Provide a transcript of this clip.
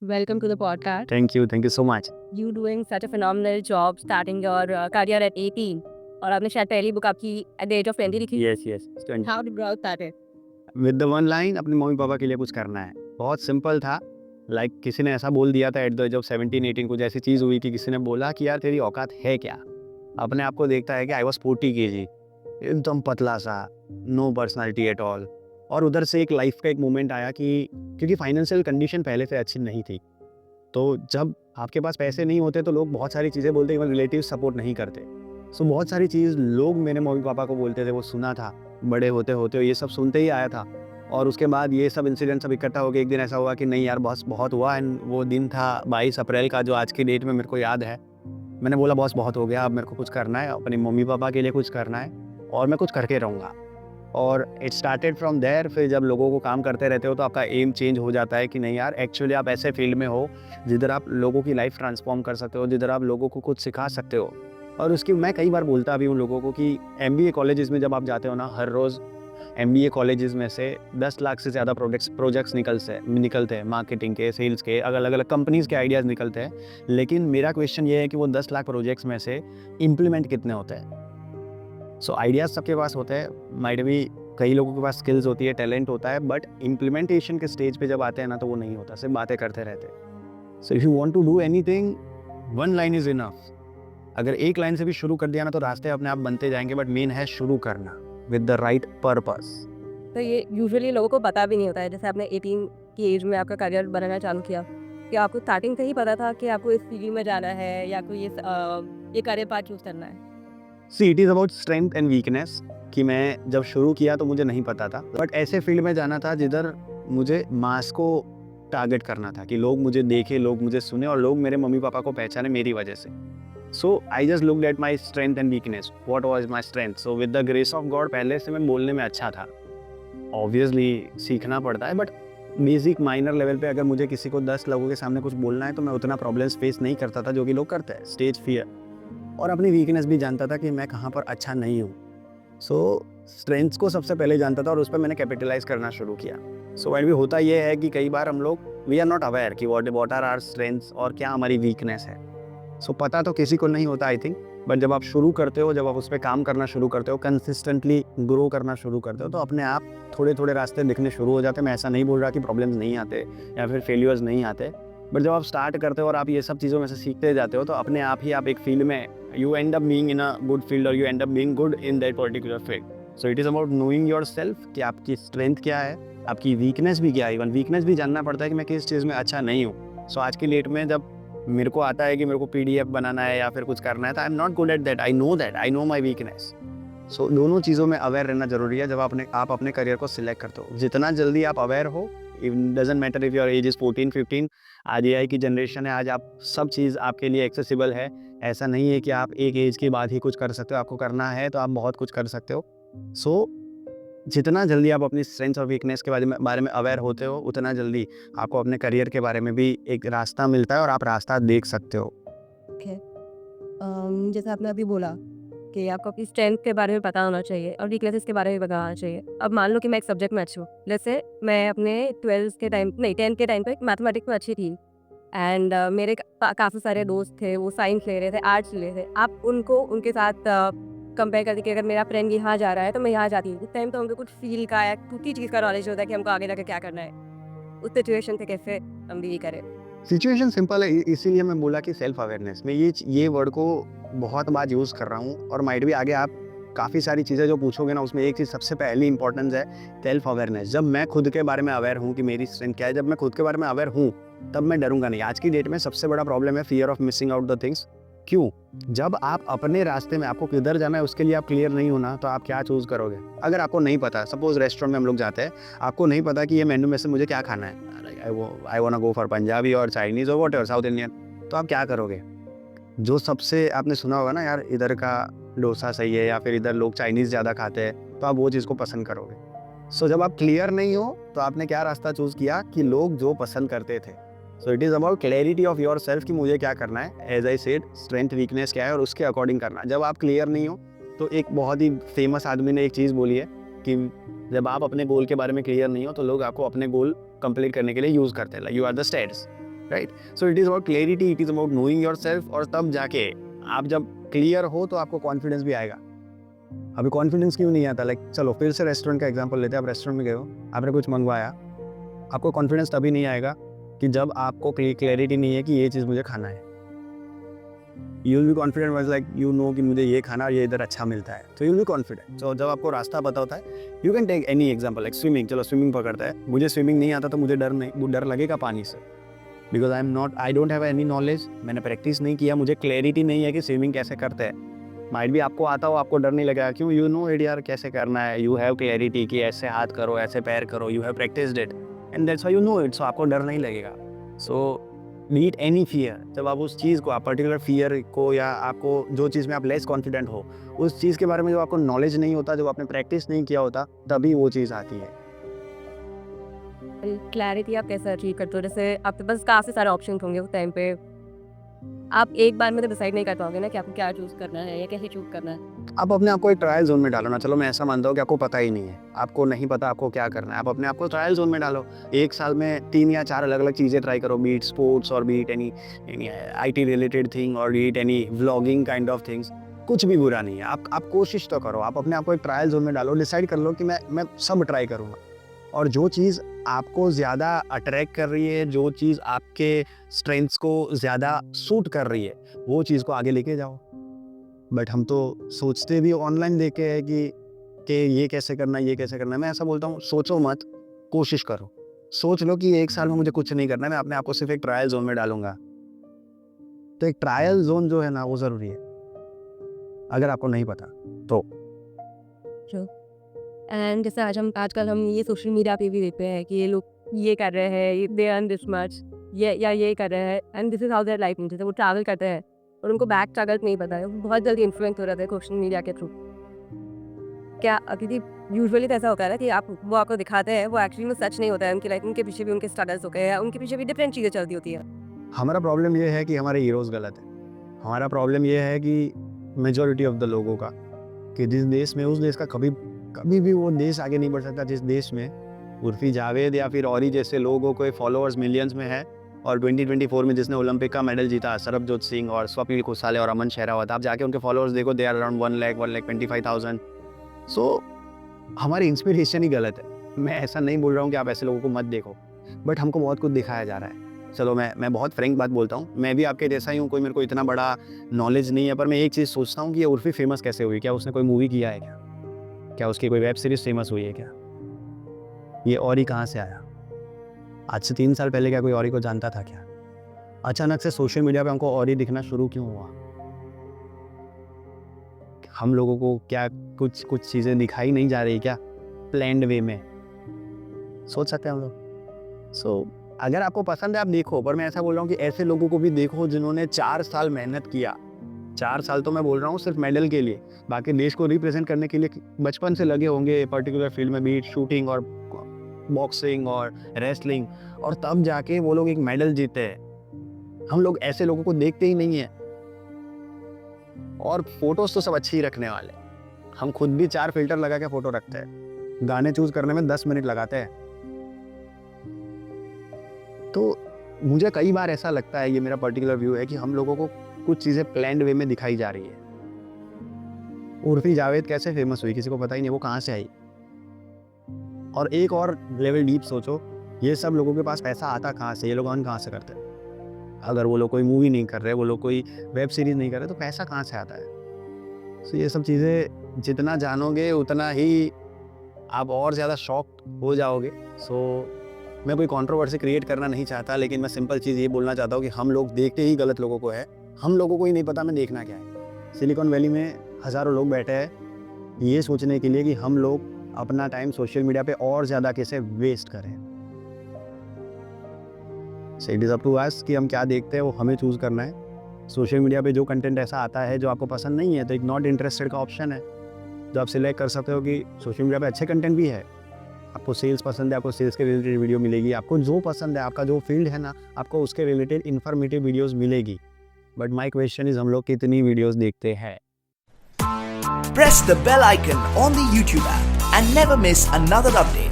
Welcome to the podcast. Thank you so much. You doing such a phenomenal job starting your career at 18 और आपने शायद पहली book आपकी at the age of 20 लिखी। Yes, 20. How did you start it? With the one line, अपने mummy papa के लिए कुछ करना है। बहुत सिंपल था। लाइक किसी ने ऐसा बोल दिया था एट द एज ऑफ 17-18 कुछ ऐसी चीज़ हुई कि किसी ने बोला कि यार तेरी औकात है क्या? अपने आप को देखता है कि आई वॉज 40 kg, एकदम पतला सा, नो पर्सनैलिटी एट ऑल। और उधर से एक लाइफ का एक मोमेंट आया कि क्योंकि फाइनेंशियल कंडीशन पहले से अच्छी नहीं थी, तो जब आपके पास पैसे नहीं होते तो लोग बहुत सारी चीज़ें बोलते, इवन रिलेटिव सपोर्ट नहीं करते। सो बहुत सारी चीज़ लोग मेरे मम्मी पापा को बोलते थे, वो सुना था। बड़े होते होते ये सब सुनते ही आया था। और उसके बाद ये सब इंसिडेंट सब इकट्ठा हो गए। एक दिन ऐसा हुआ कि नहीं यार बॉस बहुत हुआ, एंड वो दिन था 22 अप्रैल का, जो आज की डेट में मेरे को याद है। मैंने बोला बॉस बहुत हो गया, अब मेरे को कुछ करना है, अपने मम्मी पापा के लिए कुछ करना है और मैं कुछ करके रहूँगा। और इट स्टार्टेड फ्रॉम देयर। फिर जब लोगों को काम करते रहते हो तो आपका एम चेंज हो जाता है कि नहीं यार एक्चुअली आप ऐसे फील्ड में हो जिधर आप लोगों की लाइफ ट्रांसफॉर्म कर सकते हो, जिधर आप लोगों को कुछ सिखा सकते हो। और उसकी मैं कई बार बोलता भी हूँ लोगों को कि MBA कॉलेजेस में जब आप जाते हो ना, हर रोज़ MBA कॉलेजेस में से 10 लाख से ज़्यादा प्रोजेक्ट्स निकलते हैं, मार्केटिंग के, सेल्स के, अलग अलग कंपनीज़ के आइडियाज़ निकलते हैं। लेकिन मेरा क्वेश्चन ये है कि वो 10 लाख प्रोजेक्ट्स में से इम्प्लीमेंट कितने होते हैं? सो आइडियाज़ सबके पास होते हैं, माइट भी कई लोगों के पास स्किल्स होती है, टैलेंट होता है, बट इम्प्लीमेंटेशन के स्टेज पे जब आते हैं ना तो वो नहीं होता, सिर्फ बातें करते रहते हैं। So if you want to do anything, one line is enough. अगर एक लाइन से भी शुरू कर दिया ना तो रास्ते अपने आप बनते जाएंगे, बट मेन है शुरू करना विद द राइट पर्पस। तो ये यूजुअली लोगों को पता भी नहीं होता है। जैसे आपने 18 की एज में आपका करियर बनाना चालू किया, कि आपको स्टार्टिंग से ही पता था कि आपको इस फील्ड में जाना है या कोई ये करियर पाथ चूज करना है? See it is about strength and weakness. कि मैं जब शुरू किया तो मुझे नहीं पता था, बट ऐसे फील्ड में जाना था जिधर मुझे मास को टारगेट करना था, कि लोग मुझे देखें, लोग मुझे सुने और लोग मेरे मम्मी पापा को पहचाने मेरी वजह से। So I just looked at my strength and weakness, what was my strength. So with the grace of God पहले से मैं बोलने में अच्छा था। ऑब्वियसली सीखना पड़ता है, बट बेसिक माइनर लेवल पे अगर मुझे किसी को 10 लोगों के सामने कुछ बोलना है तो मैं उतना प्रॉब्लम्स फेस नहीं करता था जो कि लोग करते हैं, स्टेज फियर। और अपनी वीकनेस भी जानता था कि मैं कहाँ पर अच्छा नहीं हूँ। सो स्ट्रेंथ्स को सबसे पहले जानता था और उस पर मैंने कैपिटलाइज करना शुरू किया। सो एंड भी होता ये है कि कई बार हम लोग वी आर नॉट अवेयर कि व्हाट आर आवर स्ट्रेंथ्स और क्या हमारी वीकनेस है। सो पता तो किसी को नहीं होता आई थिंक, बट जब आप शुरू करते हो, जब आप उस पर काम करना शुरू करते हो, कंसिस्टेंटली ग्रो करना शुरू करते हो, तो अपने आप थोड़े थोड़े रास्ते दिखने शुरू हो जाते हैं। मैं ऐसा नहीं बोल रहा कि प्रॉब्लम्स नहीं आते या फिर फेलियर्स नहीं आते, बट जब आप स्टार्ट करते हो और आप ये सब चीज़ों में से सीखते जाते हो तो अपने आप ही आप एक फील्ड में you end up being in a good field or you end up being good in that particular field. So it is about knowing yourself कि आपकी स्ट्रेंथ क्या है, आपकी वीकनेस भी क्या है। इवन वीकनेस भी जानना पड़ता है कि मैं किस चीज़ में अच्छा नहीं हूँ। सो आज की डेट में जब मेरे को आता है कि मेरे को PDF बनाना है या फिर कुछ करना है तो I am not good at that, I know my weakness. So दोनों चीज़ों में अवेयर रहना जरूरी है जब आप अपने करियर को सिलेक्ट करते हो। जितना जल्दी आप अवेयर हो, it doesn't matter if your age is 14-15। आज AI की जनरेशन है, आज आप सब चीज़ आपके लिए एक्सेसिबल है। ऐसा नहीं है कि आप एक एज के बाद ही कुछ कर सकते हो, आपको करना है तो आप बहुत कुछ कर सकते हो। सो जितना जल्दी आप अपनी स्ट्रेंथ्स और वीकनेस के बारे में अवेयर होते हो, उतना जल्दी आपको अपने करियर के बारे में भी एक रास्ता मिलता है और आप रास्ता देख सकते हो। ओके। जैसे आपने अभी बोला कि आपको अपनी स्ट्रेंथ के बारे में पता होना चाहिए और वीकनेसेस के बारे में पता होना चाहिए। अब मान लो कि मैं एक सब्जेक्ट में अच्छी हूँ, जैसे मैं अपने 12th के टाइम नहीं 10th के टाइम पे मैथमेटिक्स में अच्छी थी, एंड मेरे काफ़ी सारे दोस्त थे, वो साइंस ले रहे थे, आर्ट्स ले रहे थे। आप उनको उनके साथ कंपेयर करके कि अगर मेरा फ्रेंड यहाँ जा रहा है तो मैं यहाँ जाती हूँ, उस टाइम तो हमको कुछ फील का या किसी चीज़ का नॉलेज होता है कि हमको आगे जाकर क्या करना है। उस सिचुएशन से कैसे हम डील करें? सिचुएशन सिंपल है, इसीलिए मैं बोला कि सेल्फ अवेयरनेस में ये वर्ड को बहुत बार यूज़ कर रहा हूँ। और माइट भी आगे आप काफ़ी सारी चीज़ें जो पूछोगे ना, उसमें एक चीज़ सबसे पहली इंपॉर्टेंस है सेल्फ अवेयरनेस। जब मैं खुद के बारे में अवेयर हूँ कि मेरी स्ट्रेंथ क्या है, जब मैं खुद के बारे में अवेयर हूँ तब मैं डरूंगा नहीं। आज की डेट में सबसे बड़ा प्रॉब्लम है fear of missing out the things. क्यों? जब आप अपने रास्ते में आपको किधर जाना है उसके लिए आप क्लियर नहीं होना तो आप क्या चूज़ करोगे? अगर आपको नहीं पता, सपोज रेस्टोरेंट में हम लोग जाते हैं, आपको नहीं पता कि ये मेन्यू में से मुझे क्या खाना है, I want go for Punjabi और चाइनीज और व्हाटएवर साउथ इंडियन, तो आप क्या करोगे? जो सबसे आपने सुना होगा ना, यार इधर का डोसा सही है या फिर इधर लोग चाइनीज़ ज़्यादा खाते हैं, तो आप वो चीज़ को पसंद करोगे। सो जब आप क्लियर नहीं हो तो आपने क्या रास्ता चूज़ किया कि लोग जो पसंद करते थे। So it is about clarity of yourself कि मुझे क्या करना है, as I said strength weakness क्या है और उसके अकॉर्डिंग करना। जब आप क्लियर नहीं हो तो एक बहुत ही फेमस आदमी ने एक चीज़ बोली है कि जब आप अपने गोल के बारे में क्लियर नहीं हो तो लोग आपको अपने गोल कंप्लीट करने के लिए यूज़ करते हैं, like you are the stairs. Right? So it is about clarity, it is about knowing yourself, और तब जाके आप जब क्लियर हो तो आपको कॉन्फिडेंस भी आएगा। अभी कॉन्फिडेंस क्यों नहीं आता? लाइक चलो फिर से रेस्टोरेंट का एग्जांपल लेते हैं। आप रेस्टोरेंट में गए हो, आपने कुछ मंगवाया, आपको कॉन्फिडेंस तभी नहीं आएगा कि जब आपको क्लैरिटी नहीं है कि ये चीज़ मुझे खाना है। You will be confident was like you know कि मुझे ये खाना और ये इधर अच्छा मिलता है, तो यू विल बी कॉन्फिडेंट। तो जब आपको रास्ता पता होता है, you can take any example like swimming. चलो स्विमिंग पकड़ता है, मुझे स्विमिंग नहीं आता तो मुझे डर लगेगा पानी से, because I don't have any knowledge, मैंने प्रैक्टिस नहीं किया, मुझे क्लैरिटी नहीं है कि स्विमिंग कैसे करते हैं। माइट भी आपको आता हो, आपको डर नहीं लगेगा, क्यों? यू नो इट यार कैसे करना है, यू हैव क्लैरिटी कि ऐसे हाथ करो, ऐसे पैर करो, you have practised it and that's why you know it, so आपको डर नहीं लगेगा। सो नीड एनी फियर, जब आप उस चीज़ को, आप पर्टिकुलर फियर को, या आपको जो चीज़ में आप लेस कॉन्फिडेंट हो, उस चीज़ के बारे में जब आपको नॉलेज नहीं होता, जब आपने प्रैक्टिस नहीं किया होता, तभी वो चीज़ आती है। क्लैरिटी आप कैसे अचीव करते हो? जैसे आपके पास काफ़ी सारे ऑप्शन होंगे उस टाइम पे, आप एक बार में तो डिसाइड नहीं कर पाओगे ना कि आपको क्या चूज़ करना है या कैसे चूज़ करना है। आप अपने आप को एक ट्रायल जोन में डालो ना। चलो मैं ऐसा मानता हूँ कि आपको पता ही नहीं है, आपको नहीं पता आपको क्या करना है, आप अपने आप को ट्रायल जोन में डालो। 1 साल में 3 या 4 अलग-अलग चीज़ें ट्राई करो, बी इट स्पोर्ट्स और be it any IT related thing और be it any vlogging kind of things. कुछ भी बुरा नहीं है, आप कोशिश तो करो, आप अपने आप को एक ट्रायल जोन में डालो, डिसाइड कर लो कि मैं सब ट्राई करूँगा, और जो चीज़ आपको ज़्यादा अट्रैक्ट कर रही है, जो चीज़ आपके स्ट्रेंथ्स को ज़्यादा सूट कर रही है, वो चीज़ को आगे लेके जाओ। बट हम तो सोचते भी ऑनलाइन देख के है कि ये कैसे करना है, ये कैसे करना है। मैं ऐसा बोलता हूँ, सोचो मत, कोशिश करो। सोच लो कि 1 साल में मुझे कुछ नहीं करना है, मैं अपने आप को सिर्फ एक ट्रायल जोन में डालूंगा। तो एक ट्रायल जोन जो है ना, वो ज़रूरी है, अगर आपको नहीं पता तो। एंड जैसे आजकल हम ये सोशल मीडिया पे भी देखते हैं कि ये लोग ये कर रहे हैं, दे अर्न दिस मच, ये कर रहे हैं, and this is how their life. जैसे वो ट्रैवल करते हैं और उनको बैक स्ट्रगल नहीं पता है, वो बहुत जल्दी इन्फ्लुएंस हो जाते हैं सोशल मीडिया के थ्रू। क्या क्योंकि यूजुअली तो ऐसा होता है ना कि वो आपको दिखाते हैं, वो एक्चुअली में सच नहीं होता है। उनकी लाइफ, उनके पीछे भी उनके स्ट्रगल्स होते हैं, या उनके पीछे भी डिफरेंट चीज़ें चलती होती है। हमारा प्रॉब्लम ये है कि हमारे हीरोज़ गलत है। हमारा प्रॉब्लम ये है कि मेजॉरिटी ऑफ द लोगों का, कि जिस देश में, उस देश का कभी भी वो देश आगे नहीं बढ़ सकता जिस देश में उर्फी जावेद या फिर औरी जैसे लोगों के फॉलोअर्स मिलियंस में है। और 2024 में जिसने ओलंपिक का मेडल जीता, सरबजोत सिंह और स्वप्निल खुसाले और अमन शेरावत, आप जाके उनके फॉलोअर्स देखो, दे आर अराउंड 1,25,000। सो हमारी इंस्पिरेशन ही गलत है। मैं ऐसा नहीं बोल रहा हूँ कि आप ऐसे लोगों को मत देखो, बट हमको बहुत कुछ दिखाया जा रहा है। चलो मैं बहुत फ्रैंक बात बोलता हूँ, मैं भी आपके जैसा ही हूँ, कोई मेरे को इतना बड़ा नॉलेज नहीं है, पर मैं एक चीज़ सोचता हूँ कि ये उर्फी फेमस कैसे हुई? क्या उसने कोई मूवी किया है क्या? क्या उसकी कोई वेब सीरीज फेमस हुई है क्या? ये औरी कहाँ से आया? आज से 3 साल पहले क्या कोई औरी को जानता था क्या? अचानक से सोशल मीडिया पे हमको औरी दिखना शुरू क्यों हुआ? हम लोगों को क्या कुछ चीज़ें दिखाई नहीं जा रही क्या प्लैंड वे में? सोच सकते हैं हम लोग। सो अगर आपको पसंद है आप देखो, पर मैं ऐसा बोल रहा हूँ कि ऐसे लोगों को भी देखो जिन्होंने 4 साल मेहनत किया। 4 साल तो मैं बोल रहा हूँ सिर्फ मेडल के लिए, बाकी देश को रिप्रेजेंट करने के लिए बचपन से लगे होंगे पर्टिकुलर फील्ड में, बीट शूटिंग और बॉक्सिंग और रेसलिंग, और तब जाके वो लोग एक मेडल जीते हैं। हम लोग ऐसे लोगों को देखते ही नहीं है। और फोटोज तो सब अच्छी ही रखने वाले, हम खुद भी 4 फिल्टर लगा के फोटो रखते हैं, गाने चूज करने में 10 मिनट लगाते हैं। तो मुझे कई बार ऐसा लगता है, ये मेरा पर्टिकुलर व्यू है, कि हम लोगों को कुछ चीज़ें प्लैंड वे में दिखाई जा रही है। उर्फी जावेद कैसे फेमस हुई किसी को पता ही नहीं, वो कहाँ से आई? और एक और लेवल डीप सोचो, ये सब लोगों के पास पैसा आता कहाँ से? ये लोग अर्न कहाँ से करते हैं? अगर वो लोग कोई मूवी नहीं कर रहे, वो लोग कोई वेब सीरीज नहीं कर रहे, तो पैसा कहाँ से आता है? तो ये सब चीज़ें जितना जानोगे उतना ही आप और ज़्यादा शॉक्ड हो जाओगे। मैं कोई कंट्रोवर्सी क्रिएट करना नहीं चाहता, लेकिन मैं सिंपल चीज़ ये बोलना चाहता हूँ कि हम लोग देखते ही गलत लोगों को है। हम लोगों को ही नहीं पता मैं देखना क्या है। सिलिकॉन वैली में हज़ारों लोग बैठे हैं ये सोचने के लिए कि हम लोग अपना टाइम सोशल मीडिया पे और ज़्यादा कैसे वेस्ट करें। So it is up to us कि हम क्या देखते हैं, वो हमें चूज़ करना है। सोशल मीडिया पे जो कंटेंट ऐसा आता है जो आपको पसंद नहीं है, तो एक नॉट इंटरेस्टेड का ऑप्शन है, जो आप सिलेक्ट कर सकते हो कि सोशल मीडिया पे अच्छे कंटेंट भी है। आपको सेल्स पसंद है, आपको सेल्स के रिलेटेड वीडियो मिलेगी। आपको जो पसंद है, आपका जो फील्ड है ना, आपको उसके रिलेटेड इन्फॉर्मेटिव वीडियोस मिलेगी। बट माय क्वेश्चन इज, हम लोग कितनी वीडियोस देखते हैं? Press the bell icon on the YouTube app and never miss another update.